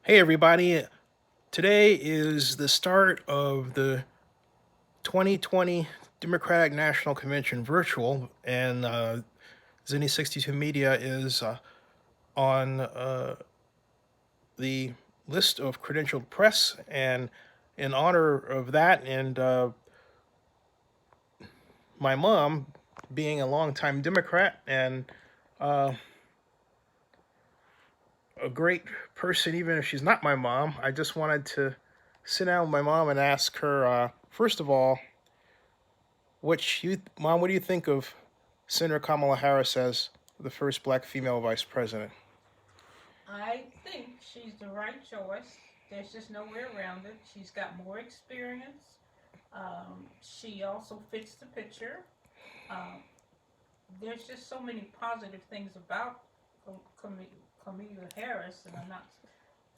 Hey, everybody. Today is the start of the 2020 Democratic National Convention virtual, and Zinni 62 Media is on the list of credentialed press. And in honor of that, and my mom being a longtime Democrat and uh, a great person, even if she's not my mom, I just wanted to sit down with my mom and ask her, first of all, Mom, what do you think of Senator Kamala Harris as the first black female vice president? I think she's the right choice. There's just no way around it. She's got more experience. She also fits the picture. Um, there's just so many positive things about Kamala Harris, and I'm not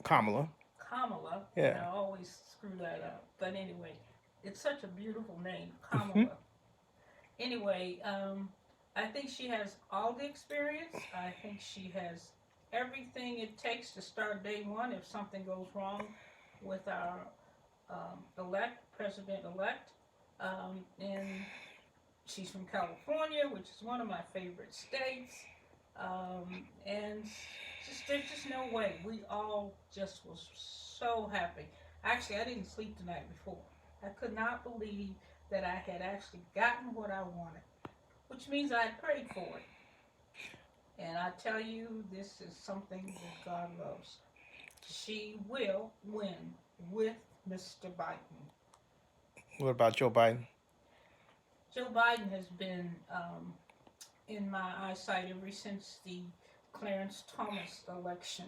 Kamala. Kamala, and Yeah. I always screw that up. But anyway, it's such a beautiful name, Hmm. Kamala. Anyway, I think she has all the experience. I think she has everything it takes to start day one if something goes wrong with our president elect. And she's from California, which is one of my favorite states. And just there's just no way. We all just was so happy. Actually, I didn't sleep the night before. I could not believe that I had actually gotten what I wanted, which means I had prayed for it. And I tell you, this is something that God loves. She will win with Mr. Biden. What about Joe Biden? Joe Biden has been in my eyesight ever since the Clarence Thomas election,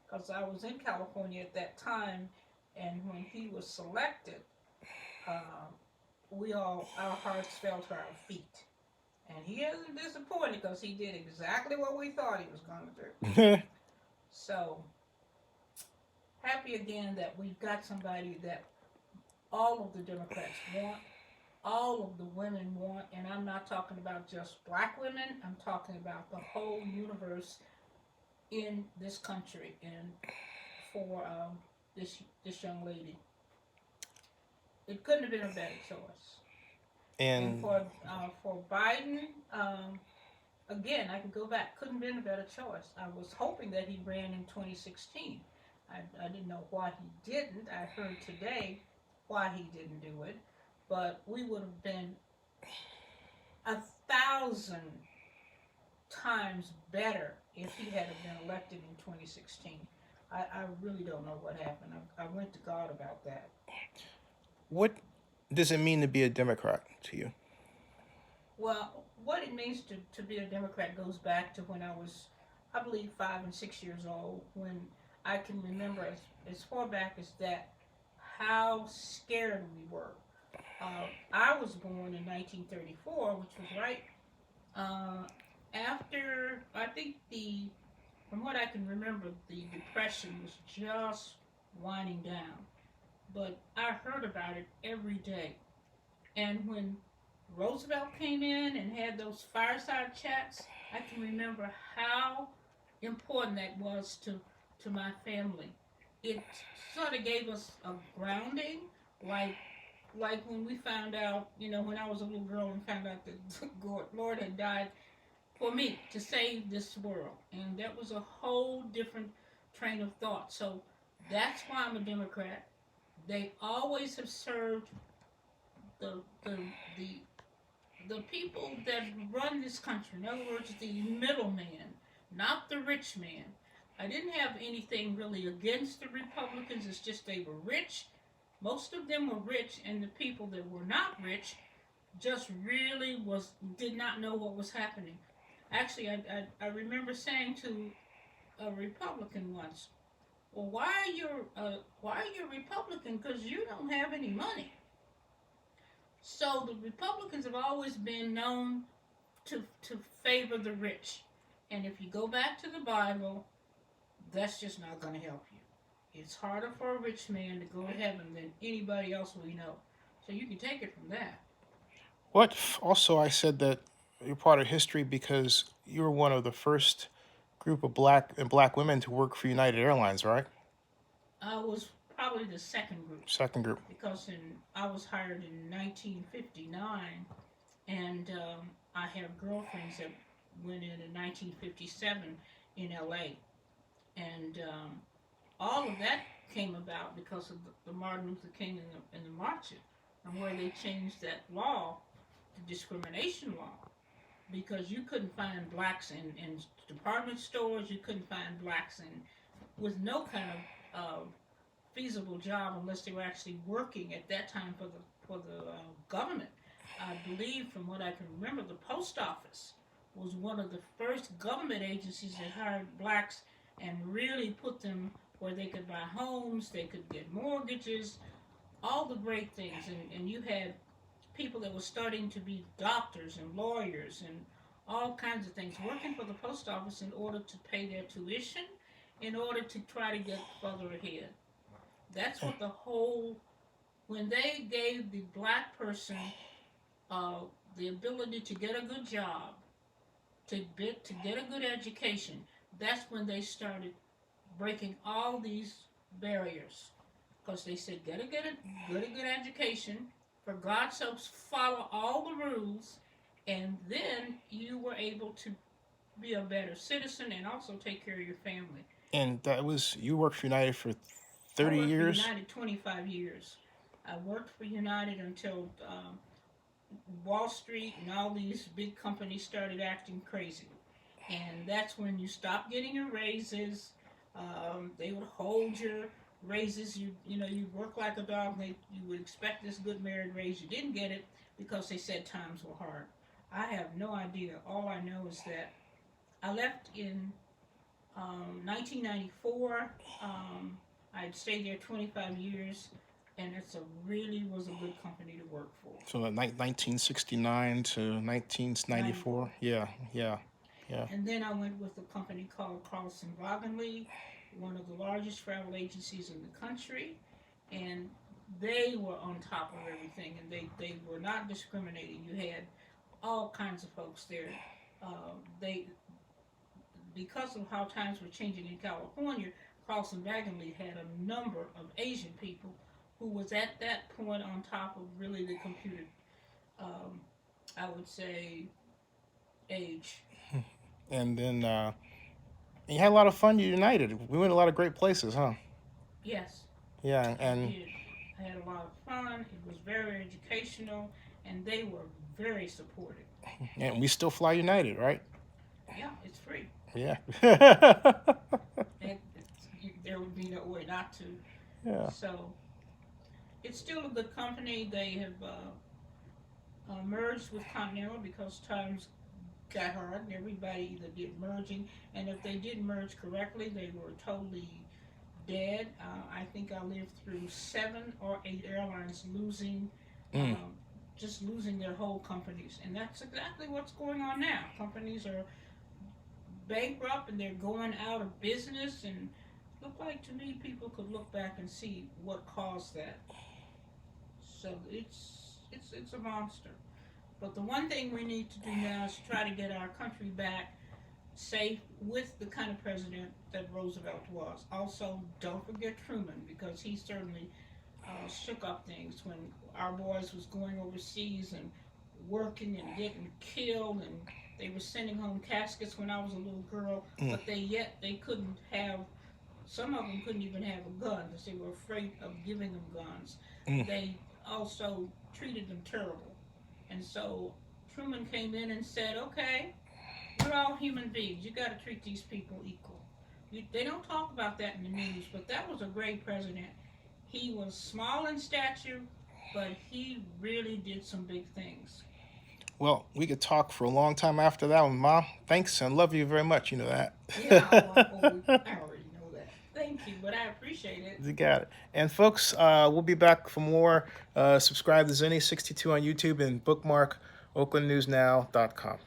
because I was in California at that time, and when he was selected, uh, our hearts fell to our feet. And he isn't disappointed because he did exactly what we thought he was going to do. So happy again that we've got somebody that all of the Democrats want, all of the women want, and I'm not talking about just black women, I'm talking about the whole universe in this country. And for this young lady, it couldn't have been a better choice. And And for Biden, again, I can go back. Couldn't have been a better choice. I was hoping that he ran in 2016. I didn't know why he didn't. I heard today why he didn't do it, but we would have been 1,000 times better if he had been elected in 2016. I really don't know what happened. I went to God about that. what does it mean to be a Democrat to you? Well, what it means to be a Democrat goes back to when I was, I believe, 5 and 6 years old, when I can remember as far back as that how scared we were. I was born in 1934, which was right uh, after, I think, from what I can remember, the Depression was just winding down. But I heard about it every day. And when Roosevelt came in and had those fireside chats, I can remember how important that was to my family. It sort of gave us a grounding, like when we found out, when I was a little girl and found out that the Lord had died for me to save this world, and that was a whole different train of thought. So that's why I'm a Democrat. They always have served the the the the people that run this country. In other words, the middleman, not the rich man. I didn't have anything really against the Republicans. It's just they were rich. Most of them were rich, and the people that were not rich just really did not know what was happening. Actually, I remember saying to a Republican once, "Well, why are you a Republican? Because you don't have any money." So the Republicans have always been known to favor the rich. And if you go back to the Bible, that's just not going to help you. It's harder for a rich man to go to heaven than anybody else we know. So you can take it from that. What also I said that you're part of history because you were one of the first group of black women to work for United Airlines, right? I was probably the second group Second group. because I was hired in 1959, and I have girlfriends that went in 1957 in LA, and all of that came about because of the Martin Luther King and the marches, and where they changed that law, the discrimination law, because you couldn't find blacks in department stores, you couldn't find blacks with no kind of feasible job unless they were actually working at that time for the government. I believe, from what I can remember, the post office was one of the first government agencies that hired blacks and really put them where they could buy homes, they could get mortgages, all the great things. And you had people that were starting to be doctors and lawyers and all kinds of things working for the post office in order to pay their tuition, in order to try to get further ahead. That's what the whole, when they gave the black person uh, the ability to get a good job, to get a good education, that's when they started breaking all these barriers. Because they said, get a good education, for God's sakes, follow all the rules, and then you were able to be a better citizen and also take care of your family. And that was, you worked for United for 30 I worked years? for United 25 years. I worked for United until Wall Street and all these big companies started acting crazy. And that's when you stop getting your raises. They would hold your raises. You work like a dog. You would expect this good merit raise. You didn't get it because they said times were hard. I have no idea. All I know is that I left in 1994. I'd stayed there 25 years, and it's really was a good company to work for. So 1969 to 1994. Yeah. And then I went with a company called Carlson Wagenly, one of the largest travel agencies in the country, and they were on top of everything, and they were not discriminating. You had all kinds of folks there. They Because of how times were changing in California, Carlson Wagenly had a number of Asian people who was at that point on top of really the computer, I would say, age. And then you had a lot of fun. You United. We went to a lot of great places, huh? Yes, Yeah, I and did. I had a lot of fun. It was very educational, and they were very supportive. we still fly United, right? Yeah, it's free. Yeah. There would be no way not to. Yeah. So it's still a good company. They have merged with Continental because times got hard and everybody either did merging, and if they didn't merge correctly, they were totally dead. I think I lived through 7 or 8 airlines losing, Mm. just losing their whole companies, and that's exactly what's going on now. Companies are bankrupt and they're going out of business, and look like to me people could look back and see what caused that. So it's a monster. But the one thing we need to do now is try to get our country back safe with the kind of president that Roosevelt was. Also, don't forget Truman, because he certainly shook up things when our boys was going overseas and working and getting killed, and they were sending home caskets when I was a little girl, Mm. but they couldn't have. Some of them couldn't even have a gun because they were afraid of giving them guns. Mm. They also treated them terrible, and so Truman came in and said, "Okay, we're all human beings. You got to treat these people equal." They don't talk about that in the news, but that was a great president. He was small in stature, but he really did some big things. Well, we could talk for a long time after that one, Mom. Thanks and love you very much. You know that. Yeah, I already know that. Thank you, but I appreciate it. You got it. And folks, we'll be back for more. Subscribe to Zenny62 on YouTube and bookmark oaklandnewsnow.com.